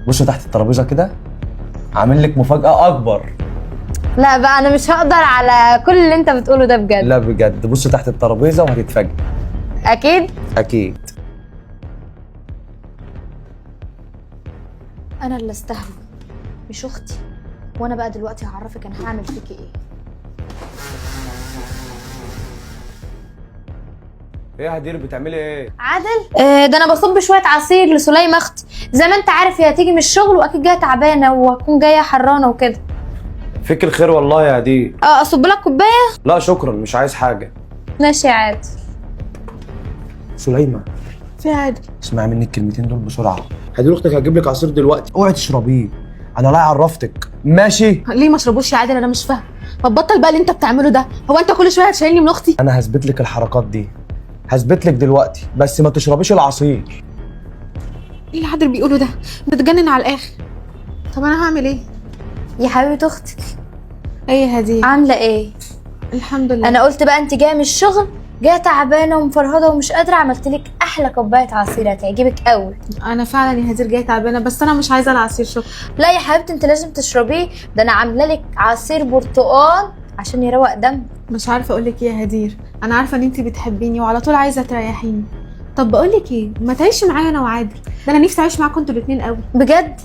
بص تحت الترابيزه كده، عامل لك مفاجاه اكبر. لا بقى انا مش هقدر على كل اللي انت بتقوله ده بجد. لا بجد، بص تحت الترابيزه وهتتفاجئ. اكيد. اكيد. انا اللي استهبل مش اختي، وانا بقى دلوقتي هعرفك انا هعمل فيكي ايه. ايه يا هدير بتعملي ايه؟ عادل، ده انا بصب شويه عصير لسليم اختي، زي ما انت عارف هي هتيجي من الشغل واكيد جايه تعبانه وهتكون جايه حرانه وكده. فيك الخير والله يا هدير. اصب لك كوبايه؟ لا شكرا، مش عايز حاجه. ماشي يا عادل. سليمه، في عادل، اسمعي مني الكلمتين دول بسرعه. هدير اختك هتجيب لك عصير دلوقتي، اوعي تشربيه، انا لا عرفتك. ماشي؟ ليه ما اشربوش يا عادل؟ انا مش فاهم. ما تبطل بقى اللي انت بتعمله ده. هو انت كل شويه هتشيلني من اختي؟ انا هثبت لك الحركات دي، هثبت لك دلوقتي، بس ما تشربيش العصير. ايه اللي عادل بيقوله ده؟ بتجنن على الاخر. طب انا هعمل ايه؟ يا حبيبه اختك، ايه يا هديه؟ عامله ايه؟ الحمد لله. انا قلت بقى انت جايه من الشغل، جايه تعبانه ومفرهده ومش قادره، عملت لك احلى كوبايه عصير هتعجبك قوي. انا فعلا يا هدير جايه تعبانه، بس انا مش عايزه العصير شكرا. لا يا حبيبتي انت لازم تشربيه، ده انا عامله لك عصير برتقال عشان يروق دم. مش عارفه اقول لك ايه يا هدير، انا عارفه ان انت بتحبيني وعلى طول عايزه تريحيني. طب بقول لك ايه، ما تعيشي معايا انا وعادل، ده انا نفسي اعيش معاكم انتوا الاثنين قوي. بجد؟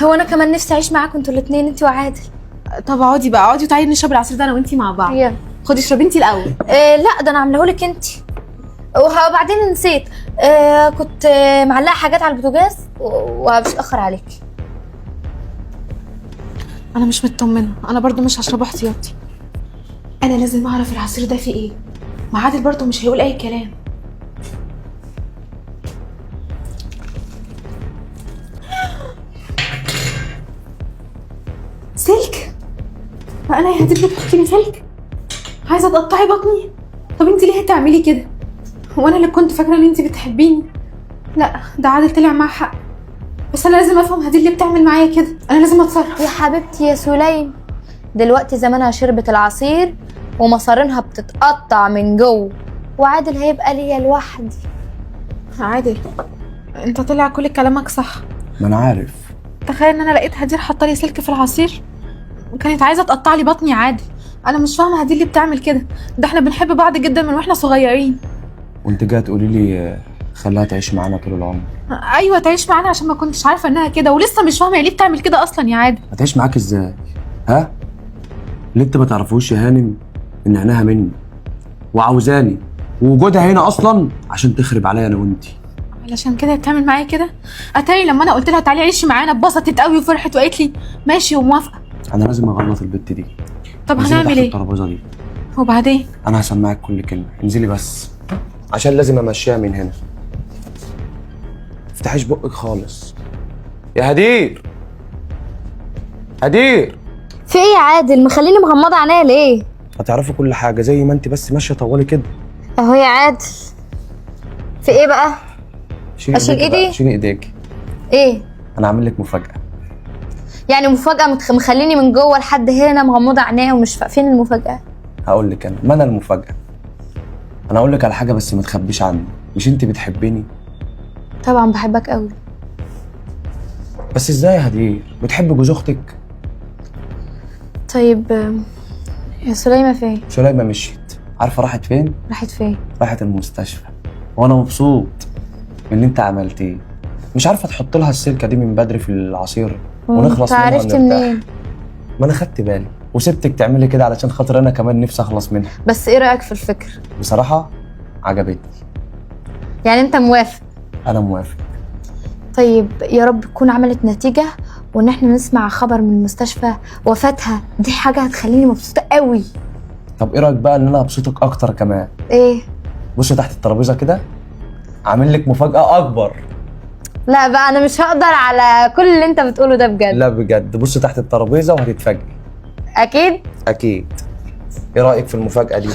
هو انا كمان نفسي اعيش معاكم انتوا الاثنين، انت وعادل. طب اقعدي بقى، اقعدي وتعالي نشرب العصير ده انا وانتي مع بعض. يلا. خدي اشربي انتي الاول. لا ده انا عامله لك انت. وبعدين نسيت، كنت معلقه حاجات على البوتاجاز ومش هتاخر عليكي. انا مش مطمنه، انا برضو مش هشربه احتياطي. انا لازم اعرف العصير ده فيه ايه، ما عادل برضو مش هيقول اي كلام. سلك؟ ما انا يا هدير بتحطي لي سلك؟ عايزه تقطعي بطني؟ طب انت ليه هتعملي كده؟ هو انا اللي كنت فاكره ان انت بتحبيني؟ لا ده عادل طلع معاه حق، بس انا لازم افهم هدير ليه بتعمل معايا كده، انا لازم اتصرف. يا حبيبتي يا سليم، دلوقتي زمانها شربت العصير ومصارينها بتتقطع من جوه، وعادل هيبقى ليا لوحدي. عادل انت طلع كل كلامك صح. ما انا عارف. تخيل ان انا لقيت هدير حاطه لي سلك في العصير وكانت عايزه تقطع لي بطني. عادل انا مش فاهمه هدير ليه بتعمل كده، ده احنا بنحب بعض جدا من واحنا صغيرين. وانت جايه تقولي لي خليها تعيش معانا طول العمر؟ ايوه تعيش معانا، عشان ما كنتش عارفه انها كده ولسه مش فاهمه هي ليه بتعمل كده اصلا يا عادل. هتعيش معاك ازاي؟ ها؟ اللي انت ما تعرفوش يا هانم ان عينها مني وعاوزاني، ووجودها هنا اصلا عشان تخرب عليا انا وانتي. علشان كده بتعمل معايا كده؟ اتاري لما انا قلت لها تعالي عيشي معانا اتبسطت قوي وفرحت وقالت لي ماشي وموافقه. انا لازم اغلط البت دي. طب انزلي هنعمل تحت ايه؟ الترابيزه دي وبعدين؟ انا هسمعك كل كلمه، انزلي بس عشان لازم امشيها من هنا. افتحيش بقك خالص يا هدير. هدير، في ايه يا عادل؟ مخليني مغمضه عينيا ليه؟ هتعرفي كل حاجه زي ما انت بس ماشيه طوالي كده. اهو يا عادل. في ايه بقى؟ اشيل ايدي؟ شيلي ايديك. ايه؟ انا عامل لك مفاجاه. يعني مفاجاه مخليني من جوه لحد هنا مغمضه عينيا ومش فين المفاجاه؟ هقول لك ما انا المفاجاه. انا اقول لك على حاجه بس ما تخبيش عني. مش انت بتحبيني؟ طبعا بحبك قوي. بس ازاي يا هدير بتحب جوز اختك؟ طيب يا سليمه فين؟ سليمه مشيت. عارفه راحت فين؟ راحت فين؟ راحت المستشفى، وانا مبسوط من اللي انت عملتيه. مش عارفه تحط لها السلكه دي من بدري في العصير ونخلص منها. عرفت منين؟ ما انا خدت بالي وسبتك تعملي كده علشان خاطر انا كمان نفسي اخلص منها. بس ايه رايك في الفكره؟ بصراحه عجبتني. يعني انت موافق؟ انا موافق. طيب يا رب تكون عملت نتيجه، وان احنا نسمع خبر من المستشفى وفاتها، دي حاجه هتخليني مبسوطه قوي. طب ايه رايك بقى ان انا ابسطك اكتر كمان؟ ايه؟ بص تحت الترابيزه كده، عامل لك مفاجاه اكبر. لا بقى انا مش هقدر على كل اللي انت بتقوله ده بجد. لا بجد، بص تحت الترابيزه وهتتفاجئي. اكيد. اكيد. ايه رايك في المفاجاه دي؟